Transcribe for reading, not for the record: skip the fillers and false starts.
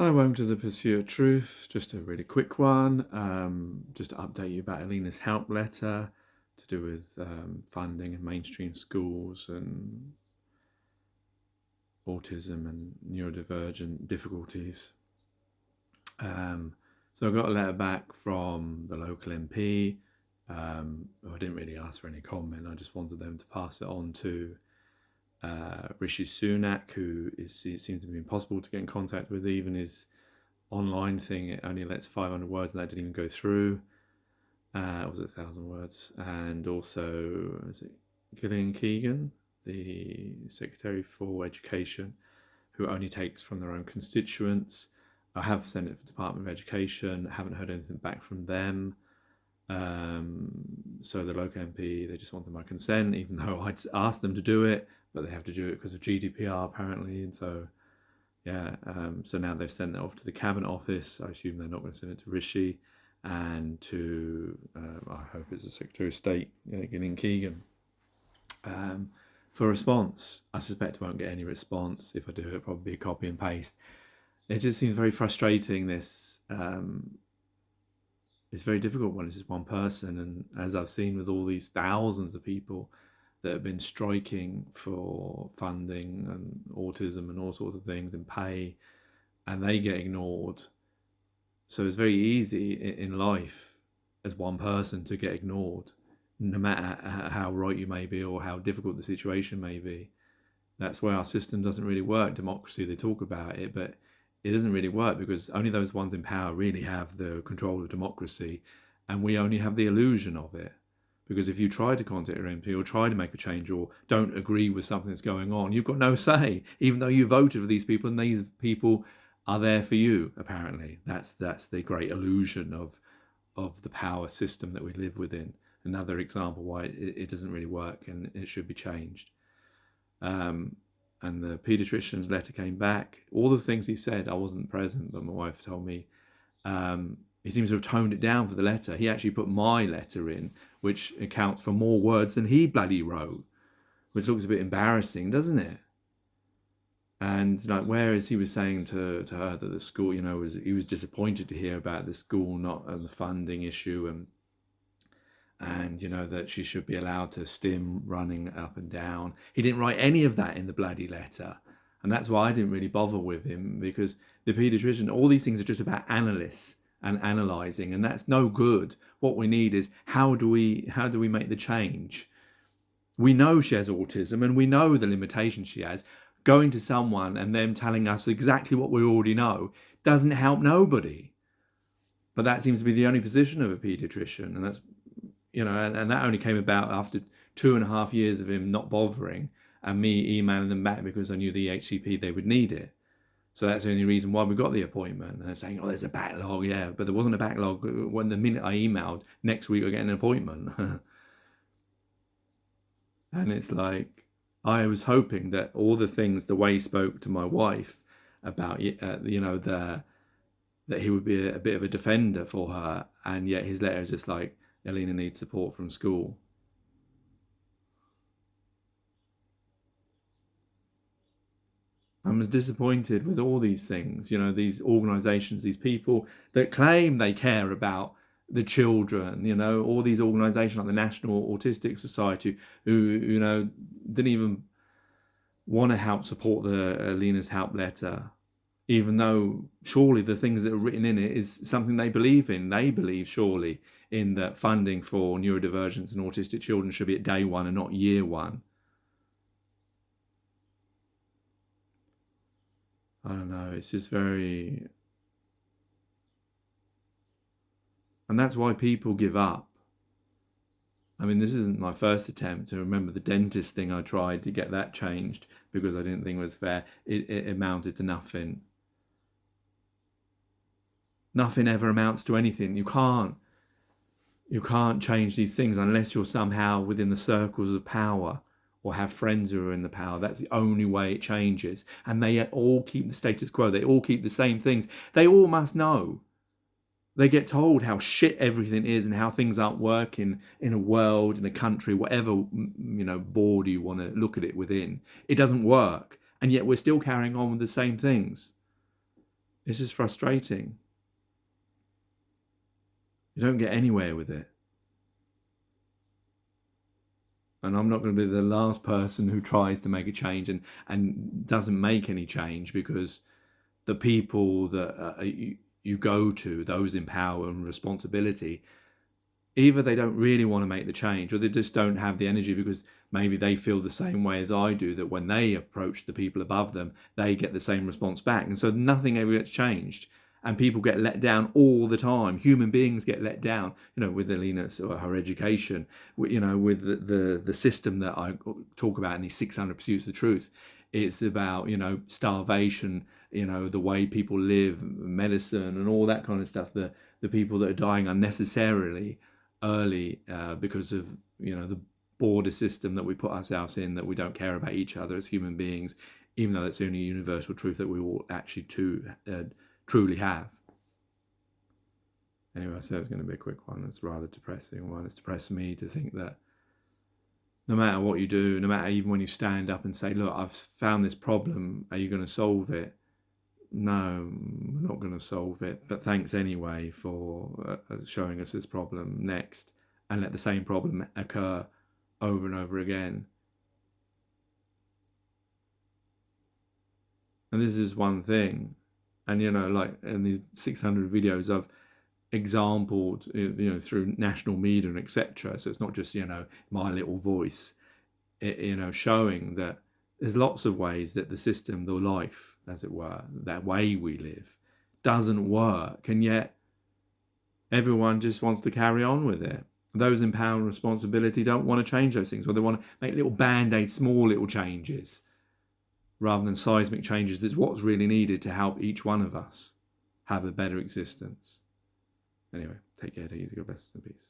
Hi, welcome to the Pursuit of Truth. Just a really quick one. Just to update you about Alina's help letter to do with funding in mainstream schools and autism and neurodivergent difficulties. So I got a letter back from the local MP. I didn't really ask for any comment. I just wanted them to pass it on to Rishi Sunak, who it seems to be impossible to get in contact with. Even his online thing, it only lets 500 words, and that didn't even go through. Was it 1,000 words? And also, is it Gillian Keegan, the Secretary for Education, who only takes from their own constituents. I have sent it to the Department of Education. I haven't heard anything back from them. So the local MP, they just wanted my consent, even though I'd asked them to do it, but they have to do it because of GDPR apparently. And so, yeah, so now they've sent it off to the Cabinet Office. I assume they're not going to send it to Rishi and to, I hope it's the Secretary of State, Gillian Keegan, for a response. I suspect I won't get any response. If I do, it'll probably be a copy and paste. It just seems very frustrating, this. It's very difficult when it's just one person, and as I've seen with all these thousands of people that have been striking for funding and autism and all sorts of things and pay, and they get ignored. So it's very easy in life as one person to get ignored, no matter how right you may be or how difficult the situation may be. That's why our system doesn't really work. Democracy, they talk about it, but it doesn't really work because only those ones in power really have the control of democracy, and we only have the illusion of it. Because if you try to contact your MP or try to make a change or don't agree with something that's going on, you've got no say, even though you voted for these people and these people are there for you, apparently. That's the great illusion of the power system that we live within. Another example why it doesn't really work and it should be changed. And the paediatrician's letter came back. All the things he said, I wasn't present, but my wife told me, he seems to have toned it down for the letter. He actually put my letter in, which accounts for more words than he bloody wrote, which looks a bit embarrassing, doesn't it? And like, whereas he was saying to her that the school, he was disappointed to hear about the school not and the funding issue, and that she should be allowed to stim running up and down. He didn't write any of that in the bloody letter. And that's why I didn't really bother with him, because the paediatrician, all these things are just about analysts and analysing, and that's no good. What we need is how do we make the change? We know she has autism and we know the limitations she has. Going to someone and them telling us exactly what we already know doesn't help nobody. But that seems to be the only position of a paediatrician, and that's and that only came about after 2.5 years of him not bothering and me emailing them back because I knew the HCP, they would need it. So that's the only reason why we got the appointment. And they're saying, there's a backlog. Yeah, but there wasn't a backlog when the minute I emailed, next week we're getting an appointment. And it's like, I was hoping that all the things, the way he spoke to my wife about, that he would be a bit of a defender for her. And yet his letter is just like, Alina needs support from school. I'm as disappointed with all these things, these organisations, these people that claim they care about the children, all these organisations like the National Autistic Society who, didn't even want to help support the Alina's help letter, even though surely the things that are written in it is something they believe in. They believe surely in that funding for neurodivergence and autistic children should be at day one and not year one. I don't know, it's just very... And that's why people give up. I mean, this isn't my first attempt. To remember the dentist thing, I tried to get that changed because I didn't think it was fair. It amounted to nothing. Nothing ever amounts to anything. You can't change these things unless you're somehow within the circles of power or have friends who are in the power. That's the only way it changes. And they all keep the status quo. They all keep the same things. They all must know. They get told how shit everything is and how things aren't working in a world, in a country, whatever, board you want to look at it within. It doesn't work. And yet we're still carrying on with the same things. It's just frustrating. You don't get anywhere with it. And I'm not going to be the last person who tries to make a change and doesn't make any change, because the people that you go to, those in power and responsibility, either they don't really want to make the change, or they just don't have the energy, because maybe they feel the same way as I do, that when they approach the people above them, they get the same response back. And so nothing ever gets changed. And people get let down all the time. Human beings get let down, with Alina or her education, with the system that I talk about in these 600 Pursuits of the Truth. It's about, starvation, the way people live, medicine, and all that kind of stuff. The people that are dying unnecessarily early because of the border system that we put ourselves in, that we don't care about each other as human beings, even though that's the only universal truth that we all actually truly have. Anyway, I said it was going to be a quick one. It's a rather depressing one. It's depressed me to think that no matter what you do, no matter even when you stand up and say, look, I've found this problem, are you going to solve it? No, we're not going to solve it, but thanks anyway for showing us this problem. Next. And let the same problem occur over and over again. And this is one thing. And, like in these 600 videos, I've exampled, through national media and etc. So it's not just, my little voice, showing that there's lots of ways that the system, the life, as it were, that way we live, doesn't work. And yet everyone just wants to carry on with it. Those in power and responsibility don't want to change those things, or they want to make little band-aid, small little changes, rather than seismic changes. That's what's really needed to help each one of us have a better existence. Anyway, take care, easy, God bless, and peace.